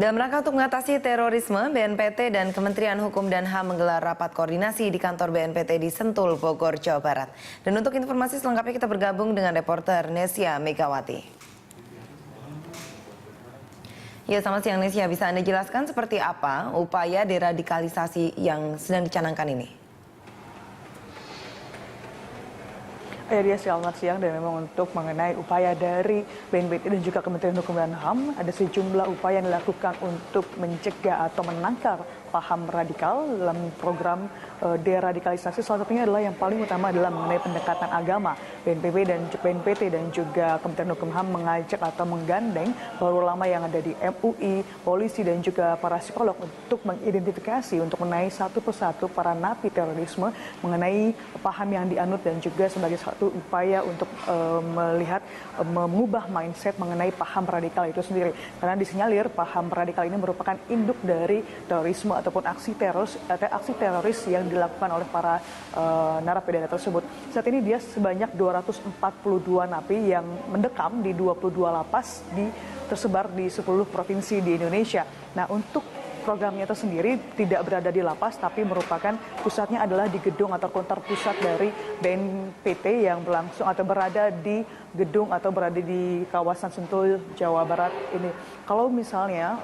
Dalam rangka untuk mengatasi terorisme, BNPT dan Kementerian Hukum dan HAM menggelar rapat koordinasi di kantor BNPT di Sentul, Bogor, Jawa Barat. Dan untuk informasi selengkapnya kita bergabung dengan reporter Nesya Megawati. Ya, selamat siang Nesya. Bisa Anda jelaskan seperti apa upaya deradikalisasi yang sedang dicanangkan ini? Ya, dia selamat siang, dan memang untuk mengenai upaya dari BNPT dan juga Kementerian Hukum dan HAM, ada sejumlah upaya yang dilakukan untuk mencegah atau menangkal paham radikal dalam program deradikalisasi. Salah satunya adalah yang paling utama adalah mengenai pendekatan agama. BNPT dan juga Kementerian Hukum HAM mengajak atau menggandeng para ulama yang ada di MUI, polisi dan juga para psikolog untuk mengidentifikasi, untuk mengenai satu persatu para napi terorisme mengenai paham yang dianut, dan juga sebagai satu upaya untuk melihat mengubah mindset mengenai paham radikal itu sendiri. Karena disinyalir paham radikal ini merupakan induk dari terorisme ataupun aksi teroris yang dilakukan oleh para narapidana tersebut. Saat ini dia sebanyak 242 napi yang mendekam di 22 lapas tersebar di 10 provinsi di Indonesia. Nah, untuk programnya itu sendiri tidak berada di lapas, tapi merupakan pusatnya adalah di gedung atau kantor pusat dari BNPT yang berlangsung atau berada di gedung atau berada di kawasan Sentul, Jawa Barat ini. Kalau misalnya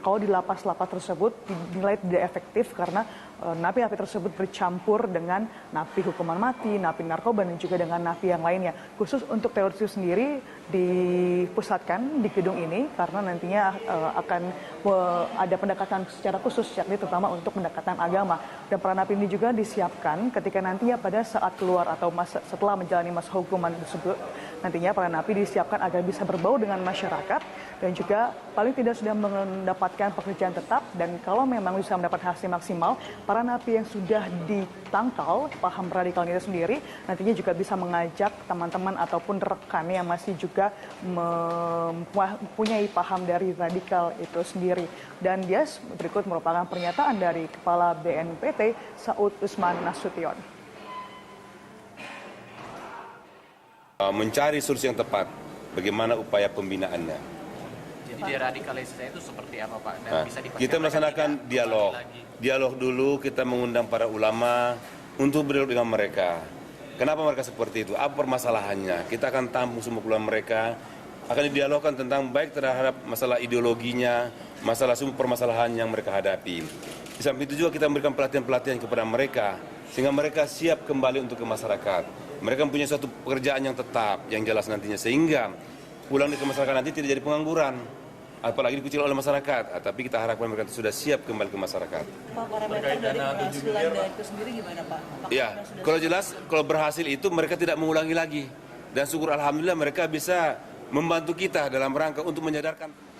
kalau di lapas-lapas tersebut dinilai tidak efektif karena napi-napi tersebut bercampur dengan napi hukuman mati, napi narkoba, dan juga dengan napi yang lainnya. Khusus untuk teroris itu sendiri dipusatkan di gedung ini karena nantinya akan ada pendekatan secara khusus, yakni terutama untuk pendekatan agama. Dan para napi ini juga disiapkan ketika nantinya pada saat keluar atau setelah menjalani masa hukuman tersebut, nantinya para napi disiapkan agar bisa berbau dengan masyarakat dan juga paling tidak sudah mendapatkan pekerjaan tetap. Dan kalau memang bisa mendapat hasil maksimal, para napi yang sudah ditangkal paham radikal ini sendiri nantinya juga bisa mengajak teman-teman ataupun rekan yang masih juga mempunyai paham dari radikal itu sendiri. Dan dia berikut merupakan pernyataan dari Kepala BNPT Saud Usman Nasution. Mencari solusi yang tepat, bagaimana upaya pembinaannya. Jadi deradikalisasi itu seperti apa, Pak? Dan bisa kita melaksanakan dialog dulu, kita mengundang para ulama untuk berdialog dengan mereka. Kenapa mereka seperti itu? Apa permasalahannya? Kita akan tampung semua keluhan mereka, akan didialogkan tentang baik terhadap masalah ideologinya, masalah semua permasalahan yang mereka hadapi. Di samping itu juga kita memberikan pelatihan-pelatihan kepada mereka, sehingga mereka siap kembali untuk ke masyarakat. Mereka mempunyai suatu pekerjaan yang tetap, yang jelas nantinya, sehingga pulang ke masyarakat nanti tidak jadi pengangguran, apalagi dikucil oleh masyarakat. Tapi kita harapkan mereka sudah siap kembali ke masyarakat. Pak, parameter dari keberhasilan dari itu sendiri gimana, Pak? Ya, kalau jelas, kalau berhasil itu mereka tidak mengulangi lagi. Dan syukur alhamdulillah mereka bisa membantu kita dalam rangka untuk menyadarkan.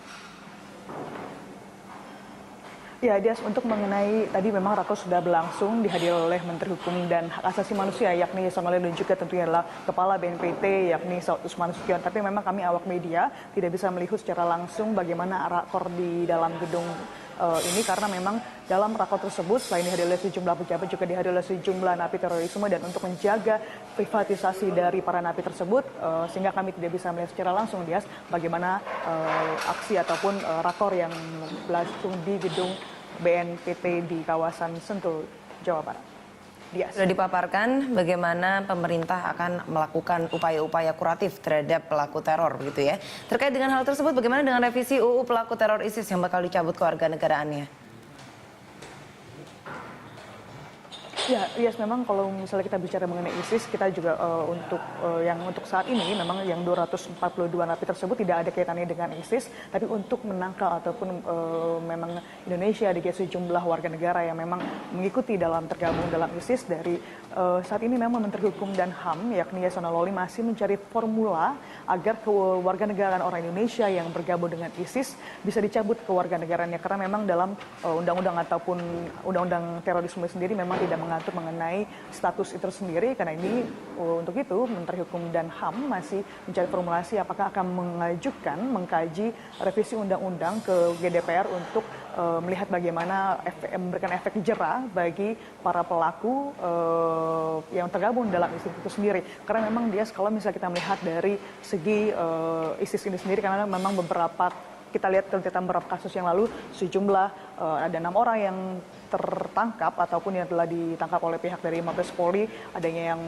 Ya, dia untuk mengenai tadi memang rakor sudah berlangsung dihadiri oleh Menteri Hukum dan Hak Asasi Manusia yakni Yasona Lawli, dan juga tentunya adalah Kepala BNPT yakni Saud Usman Nasution. Tapi memang kami awak media tidak bisa melihat secara langsung bagaimana rakor di dalam gedung ini, karena memang dalam rakor tersebut selain dihadiri oleh sejumlah pejabat juga dihadiri oleh sejumlah napi terorisme, dan untuk menjaga privatisasi dari para napi tersebut sehingga kami tidak bisa melihat secara langsung Dias bagaimana aksi ataupun rakor yang berlangsung di gedung BNPT di kawasan Sentul, Jawa Barat. Dias. Sudah dipaparkan bagaimana pemerintah akan melakukan upaya-upaya kuratif terhadap pelaku teror, begitu ya. Terkait dengan hal tersebut, bagaimana dengan revisi UU pelaku teror ISIS yang bakal dicabut kewarganegaraannya? Ya, yes, memang kalau misalnya kita bicara mengenai ISIS, kita juga untuk saat ini memang yang 242 napi tersebut tidak ada kaitannya dengan ISIS, tapi untuk menangkal ataupun memang Indonesia di sejumlah warga negara yang memang mengikuti tergabung dalam ISIS. Dari saat ini memang Menteri Hukum dan HAM yakni Yasona Lawli masih mencari formula agar kewarganegaraan orang Indonesia yang bergabung dengan ISIS bisa dicabut kewarganegaraannya, karena memang dalam undang-undang ataupun undang-undang terorisme sendiri memang tidak mengatur mengenai status itu sendiri. Karena ini untuk itu Menteri Hukum dan HAM masih mencari formulasi apakah akan mengkaji revisi undang-undang ke GDPR untuk melihat bagaimana memberikan efek jera bagi para pelaku yang tergabung dalam ISIS itu sendiri. Karena memang dia kalau misalnya kita melihat dari segi ISIS ini sendiri, karena memang beberapa kita lihat rentetan beberapa kasus yang lalu sejumlah ada 6 orang yang tertangkap ataupun yang telah ditangkap oleh pihak dari Mabes Polri, adanya yang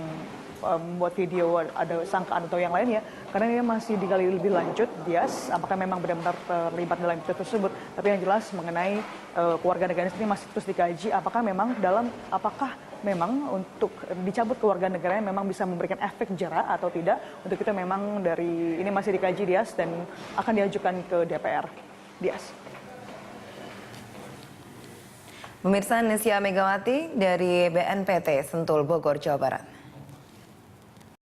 membuat video, ada sangkaan atau yang lainnya, karena ini masih digali lebih lanjut, Dias, apakah memang benar-benar terlibat dalam video tersebut. Tapi yang jelas mengenai keluarga negara ini masih terus dikaji, apakah memang untuk dicabut kewarganegaraan memang bisa memberikan efek jera atau tidak. Untuk itu memang dari ini masih dikaji, Dias, dan akan diajukan ke DPR. Dias. Pemirsa, Nesya Megawati dari BNPT Sentul, Bogor, Jawa Barat.